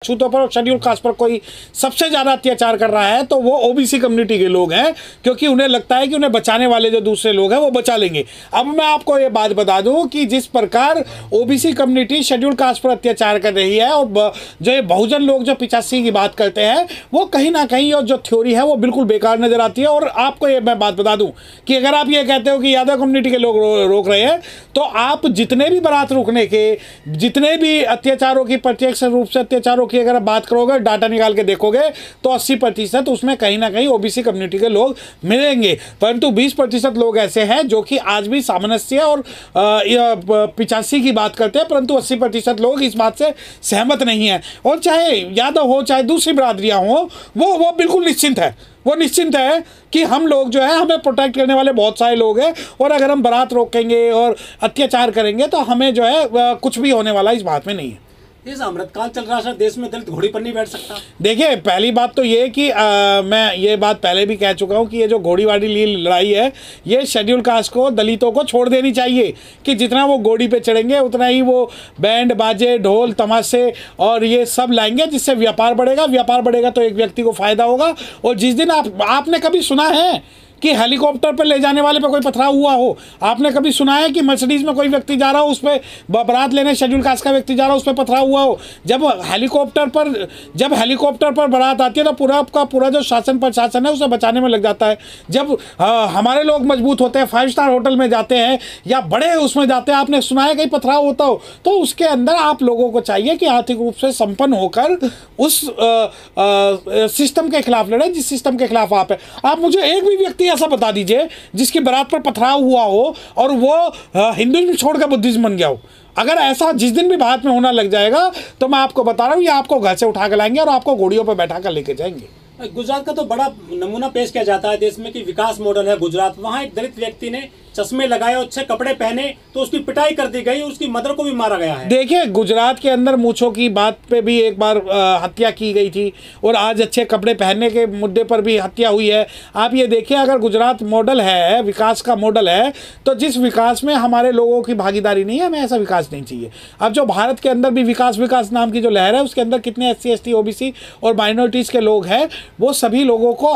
छूतों पर और schedule caste पर कोई सबसे ज्यादा अत्याचार कर रहा है तो वो ओबीसी कम्युनिटी के लोग हैं, क्योंकि उन्हें लगता है कि उन्हें बचाने वाले जो दूसरे लोग हैं वो बचा लेंगे। अब मैं आपको ये बात बता दूं कि जिस प्रकार ओबीसी कम्युनिटी शेड्यूल कास्ट पर अत्याचार कर रही है और जो ये बहुजन लोग जो 85 की बात करते हैं वो कहीं ना कहीं और जो थ्योरी है वो बिल्कुल बेकार नजर आती है। और आपको ये मैं बात बता दूं कि अगर आप ये कहते हो कि यादव कम्युनिटी के लोग रोक रहे हैं तो आप जितने भी बारात रोकने के, जितने भी अत्याचारों की, प्रत्यक्ष रूप से अत्याचारों की अगर आप बात करोगे, डाटा निकाल के देखोगे तो 80% उसमें कहीं ना कहीं ओबीसी कम्युनिटी के लोग मिलेंगे, परंतु 20% लोग ऐसे हैं जो कि आज भी सामंजस्य और 85 की बात करते हैं, परंतु 80% लोग इस बात से सहमत नहीं है। और चाहे यादव हो चाहे दूसरी बिरादरियां हो, वो बिल्कुल निश्चिंत है, वो निश्चिंत है कि हम लोग जो है हमें प्रोटेक्ट करने वाले बहुत सारे लोग हैं और अगर हम बारात रोकेंगे और अत्याचार करेंगे तो हमें जो है कुछ भी होने वाला इस बात में नहीं है। इस अमृतकाल चल रहा है, देश में दलित घोड़ी पर नहीं बैठ सकता। देखिए, पहली बात तो ये कि मैं ये बात पहले भी कह चुका हूँ कि ये जो घोड़ी वाली लड़ाई है ये शेड्यूल कास्ट को, दलितों को छोड़ देनी चाहिए कि जितना वो घोड़ी पे चढ़ेंगे उतना ही वो बैंड बाजे, ढोल तमाशे और ये सब लाएंगे, जिससे व्यापार बढ़ेगा। व्यापार बढ़ेगा तो एक व्यक्ति को फायदा होगा। और जिस दिन आपने कभी सुना है कि हेलीकॉप्टर पर ले जाने वाले पे कोई पथराव हुआ हो? आपने कभी सुना है कि मर्सिडीज में कोई व्यक्ति जा रहा हो, उस पर बारात लेने शेड्यूल कास्ट का व्यक्ति जा रहा हो, उस पर पथराव हुआ हो? जब हेलीकॉप्टर पर बारात आती है तो पूरा का पूरा जो शासन प्रशासन है उसे बचाने में लग जाता है। जब हमारे लोग मजबूत होते हैं, 5 स्टार होटल में जाते हैं या बड़े उसमें जाते हैं, आपने सुना है कहीं पथराव होता हो? तो उसके अंदर आप लोगों को चाहिए कि आर्थिक रूप से संपन्न होकर उस सिस्टम के खिलाफ लड़े जिस सिस्टम के खिलाफ आप है। आप मुझे एक भी व्यक्ति ऐसा बता दीजिए जिसकी बारात पर पथराव हुआ हो और वो हिंदुइज्म छोड़कर बुद्धिज्म बन गया हो। अगर ऐसा जिस दिन भी भारत में होना लग जाएगा तो मैं आपको बता रहा हूं, ये आपको घर से उठा कर लाएंगे और आपको घोड़ियों पर बैठा कर लेके जाएंगे। गुजरात का तो बड़ा नमूना पेश किया जाता है देश में कि विकास मॉडल है गुजरात। वहाँ एक दलित व्यक्ति ने चश्मे लगाए और अच्छे कपड़े पहने तो उसकी पिटाई कर दी गई, उसकी मदर को भी मारा गया है। देखिए, गुजरात के अंदर मूछों की बात पे भी एक बार हत्या की गई थी और आज अच्छे कपड़े पहनने के मुद्दे पर भी हत्या हुई है। आप ये देखिए, अगर गुजरात मॉडल है, विकास का मॉडल है, तो जिस विकास में हमारे लोगों की भागीदारी नहीं है, हमें ऐसा विकास नहीं चाहिए। अब जो भारत के अंदर भी विकास नाम की जो लहर है उसके अंदर कितने SC ST OBC और माइनॉरिटीज़ के लोग हैं, वो सभी लोगों को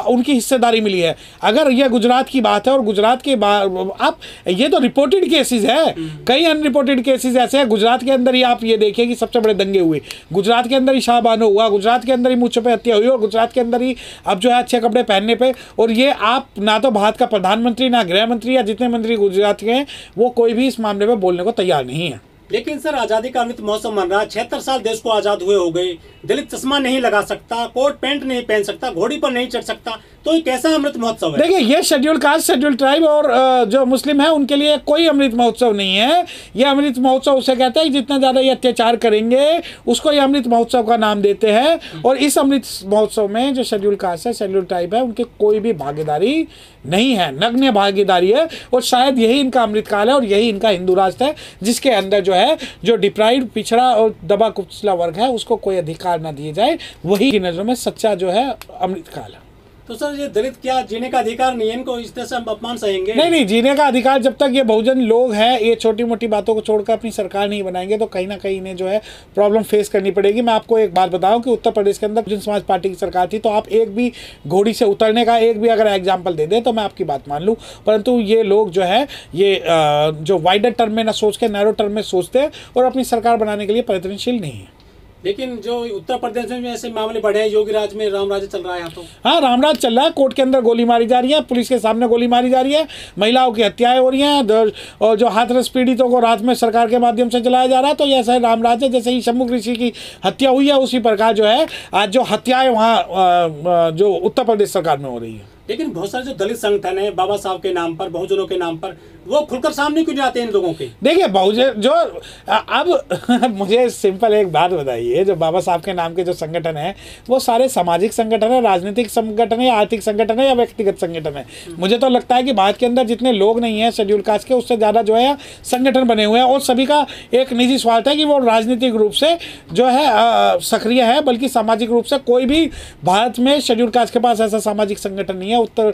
उनकी हिस्सेदारी मिली है। अगर यह गुजरात की बात है और गुजरात के आप ये तो रिपोर्टेड केसेस है, कई अनरिपोर्टेड केसेस ऐसे हैं। गुजरात के अंदर ही आप ये देखिए कि सबसे बड़े दंगे हुए, गुजरात के अंदर ही शाहबानो हुआ, गुजरात के अंदर ही मूंछों पे हत्या हुई और गुजरात के अंदर ही अब जो है अच्छे कपड़े पहनने पे। और ये आप ना तो भारत का प्रधानमंत्री, ना गृह मंत्री या जितने मंत्री गुजरात के हैं वो कोई भी इस मामले में बोलने को तैयार नहीं है। लेकिन सर, आजादी का अमृत महोत्सव मन रहा है, 76 साल देश को आजाद हुए हो गए, दलित चश्मा नहीं लगा सकता, कोट पैंट नहीं पहन सकता, घोड़ी पर नहीं चढ़ सकता, तो ये कैसा अमृत महोत्सव है? देखिए, ये शेड्यूल कास्ट, शेड्यूल ट्राइब और जो मुस्लिम है उनके लिए कोई अमृत महोत्सव नहीं है। ये अमृत महोत्सव उसे कहते हैं जितना ज्यादा ये अत्याचार करेंगे उसको ये अमृत महोत्सव का नाम देते हैं। और इस अमृत महोत्सव में जो शेड्यूल कास्ट है, शेड्यूल ट्राइब है, उनकी कोई भी भागीदारी नहीं है, नग्न भागीदारी है। और शायद यही इनका अमृतकाल है और यही इनका हिंदू राष्ट्र है, जिसके अंदर जो है जो डिप्राइव्ड, पिछड़ा और दबा कुचला वर्ग है उसको कोई अधिकार ना दिए जाए, वही की नजरों में सच्चा जो है अमृतकाल है। तो सर, ये दलित क्या जीने का अधिकार नहीं है? इनको इस तरह से हम अपमान सहेंगे? नहीं, जीने का अधिकार जब तक ये बहुजन लोग हैं ये छोटी मोटी बातों को छोड़कर अपनी सरकार नहीं बनाएंगे तो कहीं ना कहीं इन्हें जो है प्रॉब्लम फेस करनी पड़ेगी। मैं आपको एक बात बताऊं कि उत्तर प्रदेश के अंदर बहुजन समाज पार्टी की सरकार थी, तो आप एक भी घोड़ी से उतरने का एक भी अगर एग्जाम्पल दे दें तो मैं आपकी बात मान लूँ, परंतु ये लोग जो है ये जो वाइडर टर्म में ना सोच के नैरो टर्म में सोचते हैं और अपनी सरकार बनाने के लिए प्रयत्नशील नहीं है। लेकिन जो उत्तर प्रदेश में ऐसे मामले बढ़े हैं, योगी राज में रामराज चल रहा है यहाँ तो। हाँ, रामराज चल रहा है, कोर्ट के अंदर गोली मारी जा रही है, पुलिस के सामने गोली मारी जा रही है, महिलाओं की हत्याएं हो रही हैं और जो हाथरस पीड़ितों को रात में सरकार के माध्यम से चलाया जा रहा है। तो ये ऐसा रामराज है, जैसे ही शंभू ऋषि की हत्या हुई है उसी प्रकार जो है आज जो हत्याएं वहाँ जो उत्तर प्रदेश सरकार में हो रही है। लेकिन बहुत सारे जो दलित संगठन है बाबा साहब के नाम पर, बहुजनों के नाम पर, वो खुलकर सामने क्यों जाते हैं इन लोगों के? देखिए, बहुजन जो अब मुझे सिंपल एक बात बताइए, जो बाबा साहब के नाम के जो संगठन है वो सारे सामाजिक संगठन है, राजनीतिक संगठन है, आर्थिक संगठन है या व्यक्तिगत संगठन है? मुझे तो लगता है कि भारत के अंदर जितने लोग नहीं है शेड्यूल कास्ट के उससे ज़्यादा जो है संगठन बने हुए हैं और सभी का एक निजी स्वार्थ है कि वो राजनीतिक रूप से जो है सक्रिय है, बल्कि सामाजिक रूप से कोई भी भारत में शेड्यूल कास्ट के पास ऐसा सामाजिक संगठन नहीं है उत्तर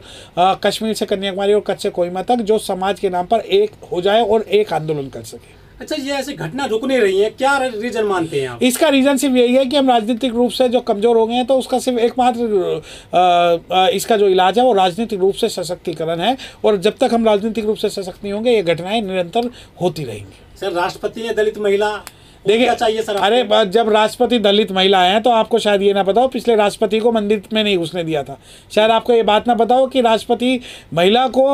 कश्मीर से कन्याकुमारी और कच्छ से कोहिमा तक जो समाज के नाम पर एक हो जाए और एक आंदोलन कर सके। अच्छा, ये ऐसी घटना रुक नहीं रही है, क्या रीजन मानते हैं आप? इसका रीजन सिर्फ यही है कि हम राजनीतिक रूप से जो कमजोर हो गए हैं, तो उसका सिर्फ एकमात्र इसका जो इलाज है वो राजनीतिक रूप से सशक्तिकरण है, और जब तक हम राजनीतिक रूप से सशक्त नहीं होंगे ये घटनाएं निरंतर होती रहेंगी। सर, राष्ट्रपति है दलित महिला, देखिए चाहिए सर? अरे जब राष्ट्रपति दलित महिला हैं तो आपको शायद ये ना पता हो, पिछले राष्ट्रपति को मंदिर में नहीं घुसने दिया था। शायद आपको ये बात ना पता हो कि राष्ट्रपति महिला को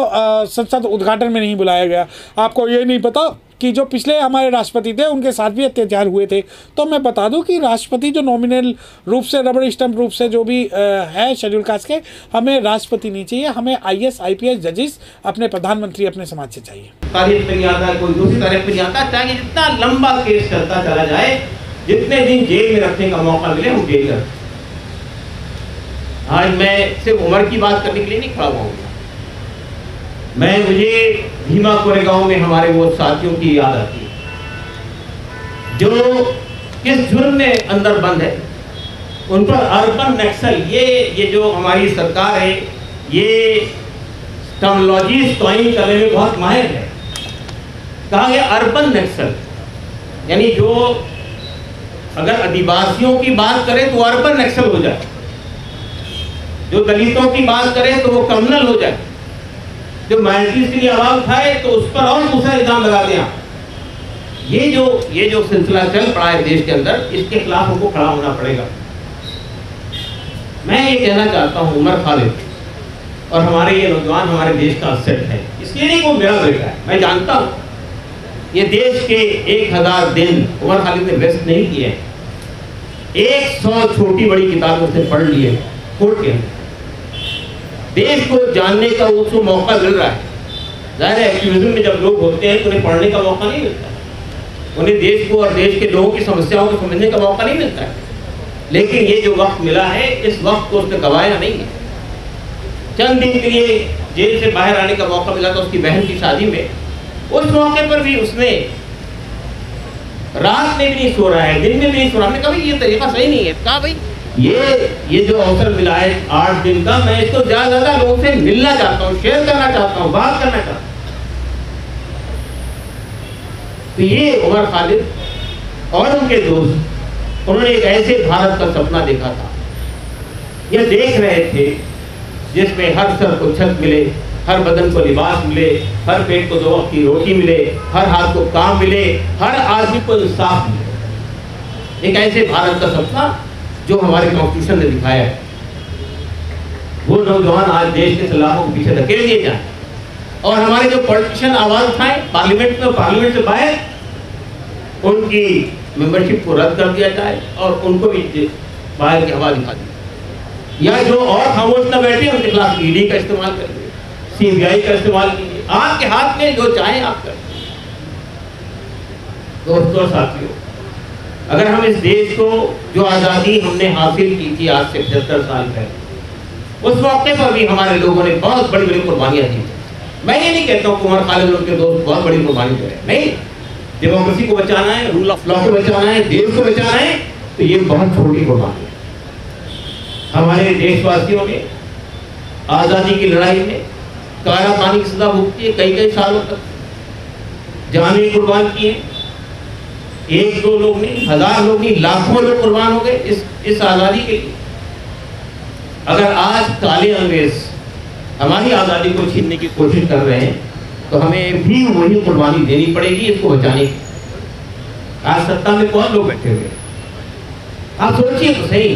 संसद उद्घाटन में नहीं बुलाया गया। आपको ये नहीं पता कि जो पिछले हमारे राष्ट्रपति थे उनके साथ भी अत्याचार हुए थे। तो मैं बता दूं कि राष्ट्रपति जो नॉमिनल रूप से, रबड़ स्टैंप रूप से जो भी है शेड्यूल कास्ट के, हमें राष्ट्रपति नहीं चाहिए, हमें IAS IPS जजेस अपने प्रधानमंत्री अपने समाज से चाहिए। तारीख पे नहीं आता, कोई दूसरी तारीख पे नहीं आता, चाहे जितना लंबा केस चलता चला जाए, जितने दिन जेल में रखने का मौका मिले हम जेल में। आज मैं सिर्फ उम्र की बात करने के लिए नहीं खड़ा हुआ, मुझे भीमा कोरेगांव में हमारे वो साथियों की याद आती है जो किस जुर्म में अंदर बंद है। उन पर अर्बन नक्सल, ये जो हमारी सरकार है ये टर्मिनोलॉजी कॉइन करने में बहुत माहिर है। कहा गया अर्बन नक्सल, यानी जो अगर आदिवासियों की बात करें तो अर्बन नक्सल हो जाए, जो दलितों की बात करें तो वो कम्युनल हो जाए, जो माइनॉरिटीज के लिए आवाज उठाए तो उस पर और दूसरा इल्जाम लगा दें। ये जो सिलसिला चल पड़ा है देश के अंदर, इसके खिलाफ हमको खड़ा होना पड़ेगा। मैं ये कहना चाहता हूँ, उमर खालिद और हमारे ये नौजवान हमारे देश का असेट है, इसलिए नहीं वो मेरा बेटा है, मैं जानता हूँ ये देश के 1000 दिन उमर खालिद ने वेस्ट नहीं किए, 100 छोटी बड़ी किताबें उसने पढ़ ली है कोर्ट के अंदर। देश को जानने का उसको मौका मिल रहा है। जाहिर है एक्टिविज्म में जब लोग होते हैं तो उन्हें पढ़ने का मौका नहीं मिलता, उन्हें देश को और देश के लोगों की समस्याओं को समझने का मौका नहीं मिलता है। लेकिन ये जो वक्त मिला है, इस वक्त को उसने गवाया नहीं है। चंद दिन के लिए जेल से बाहर आने का मौका मिला था उसकी बहन की शादी में, उस मौके पर भी उसने रात में भी नहीं सो रहा है, दिन में भी नहीं सो रहा। हमने कहा ये तरीका सही नहीं है। कहा भाई ये जो अवसर मिला है 8 दिन का, मैं इसको ज्यादा लोगों से मिलना चाहता हूँ, शेयर करना चाहता हूँ, बात करना चाहता हूँ। तो ये उमर खालिद और उनके दोस्त, उन्होंने एक ऐसे भारत का सपना देखा था, ये देख रहे थे जिसमें हर सर को छत मिले, हर बदन को लिबास मिले, हर पेट को 2 वक्त की रोटी मिले, हर हाथ को काम मिले, हर आदमी को इंसाफ मिले। एक ऐसे भारत का सपना जो हमारे कॉन्स्टिट्यूशन ने दिखाया है। वो नौजवान आज देश के सलाहों को पीछे धकेल दिए जाए और हमारे जो पॉलिटिशियन आवाज उठाए पार्लियामेंट में, पार्लियामेंट से बाहर, उनकी मेंबरशिप को रद्द कर दिया जाए और उनको भी बाहर की हवा दिखा दी। या जो और खामोश न बैठे उनके खिलाफ ईडी का इस्तेमाल करिए, CBI का इस्तेमाल कीजिए, आपके हाथ में जो चाहे आप करें। दोस्तों और साथियों, अगर हम इस देश को जो आज़ादी हमने हासिल की थी आज से 75 साल पहले, उस मौके पर भी हमारे लोगों ने बहुत बड़ी बड़ी कुर्बानियां दी। मैं ये नहीं कहता हूँ कि उमर खालिद और उनके दोस्त बहुत बड़ी कुर्बानी दे रहे हैं, नहीं। डेमोक्रेसी को बचाना है, रूल ऑफ लॉ को बचाना है, देश को बचाना है, तो ये बहुत छोटी कुर्बानी है। हमारे देशवासियों ने आज़ादी की लड़ाई में कारा पानी की सजा भुगती है, कई सालों तक जानें कुर्बान किए। 1-2 लोग नहीं, 1000 लोग नहीं, लाखों लोग कुर्बान हो गए इस आज़ादी के लिए। अगर आज काले अंग्रेज हमारी आज़ादी को छीनने की कोशिश कर रहे हैं तो हमें भी वही कुर्बानी देनी पड़ेगी इसको बचाने की। आज सत्ता में कौन लोग बैठे हुए हैं, आप सोचिए तो सही।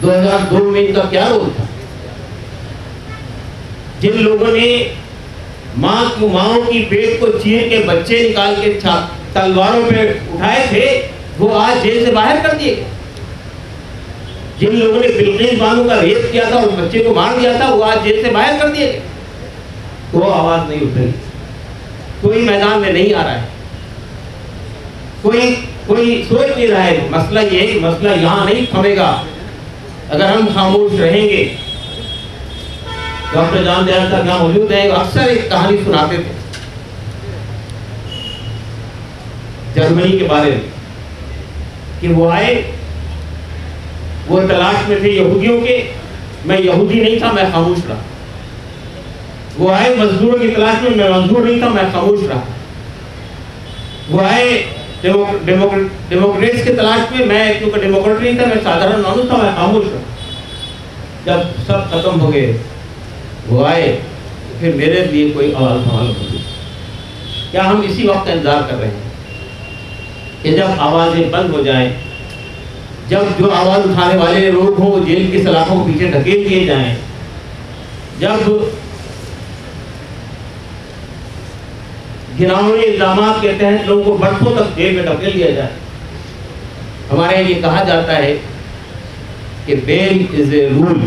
2002 में इनका क्या रोल था? जिन लोगों ने माओ की पेट को चीर के बच्चे निकाल के तलवारों पे उठाए थे, वो आज जेल से बाहर कर दिए गए। जिन लोगों ने बिल्किस बानो का रेप किया था और बच्चे को मार दिया था, वो आज जेल से बाहर कर दिए गए। वो आवाज नहीं उठ रही, कोई मैदान में नहीं आ रहा है, कोई सोच नहीं रहा है। मसला ये है, मसला यहाँ नहीं थमेगा अगर हम खामोश रहेंगे। डॉक्टर जान दयाल साहब यहाँ मौजूद है, अक्सर एक कहानी सुनाते थे जर्मनी के बारे में कि वो आए, वो तलाश में थे यहूदियों के। मैं यहूदी नहीं था, मैं खामोश रहा। वो आए मजदूरों की तलाश में, मैं मजदूर नहीं था, मैं खामोश रहा। वो आए डेमोक्रेट्स की तलाश में। मैं क्योंकि डेमोक्रेट नहीं था, मैं साधारण मानूस था, मैं खामोश था। जब सब खत्म हो गए वो आए, फिर मेरे लिए कोई आवाज़ सवाल होगी। क्या हम इसी वक्त का इंतजार कर रहे हैं कि जब आवाज़ें बंद हो जाएं, जब जो आवाज़ उठाने वाले लोग हों वो जेल की सलाखों को पीछे धकेल दिए जाएं, जब घिनौने इल्जामात के तहत लोगों को बरसों तक जेल में धकेल दिया जाए। हमारे यहाँ ये कहा जाता है कि bail is a rule,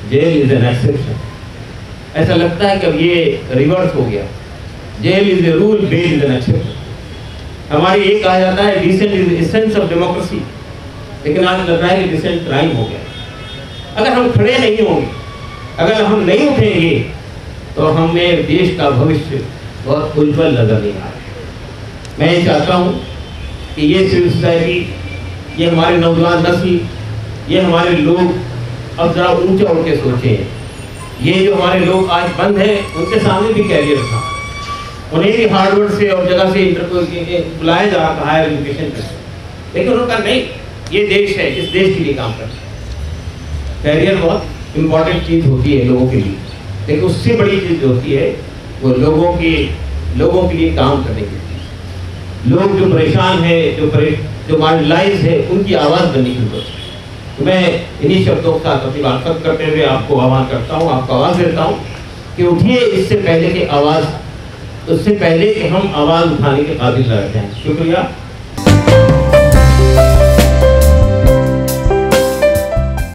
jail is an exception. ऐसा लगता है कि अब ये रिवर्स हो गया, jail is a rule, bail is an exception. हमारे ये कहा जाता है dissent is essence of democracy, लेकिन आज लग रहा है कि डिसेंट क्राइम हो गया। अगर हम खड़े नहीं होंगे, अगर हम नहीं उठेंगे, तो हमें देश का भविष्य बहुत उज्जवल नजर नहीं आ रहा। मैं ये चाहता हूँ कि ये सिविल सोसाइटी, ये हमारे नौजवान नस्ल, ये हमारे लोग अब जरा ऊंचा उठ के सोचें। ये जो हमारे लोग आज बंद हैं, उनके सामने भी कैरियर था, उन्हें भी हार्डवर्ड से और जगह से बुलाया जा रहा था हायर एजुकेशन में, लेकिन उनका नहीं, ये देश है, इस देश के लिए काम करना। कैरियर बहुत इम्पोर्टेंट चीज़ होती है लोगों के लिए, लेकिन उससे बड़ी चीज़ होती है वो लोगों के लिए काम करने की चीज़। लोग जो परेशान है, जो मार्जिनलाइज है, उनकी आवाज़ बनने की जरूरत है। तो मैं इन्हीं शब्दों के साथ अपनी बात खत्म करते हुए आपको आह्वान करता हूँ, आपको आवाज़ देता हूँ कि उठिए, उससे पहले कि हम आवाज़ उठाने के काबिल न रह जाएं। शुक्रिया।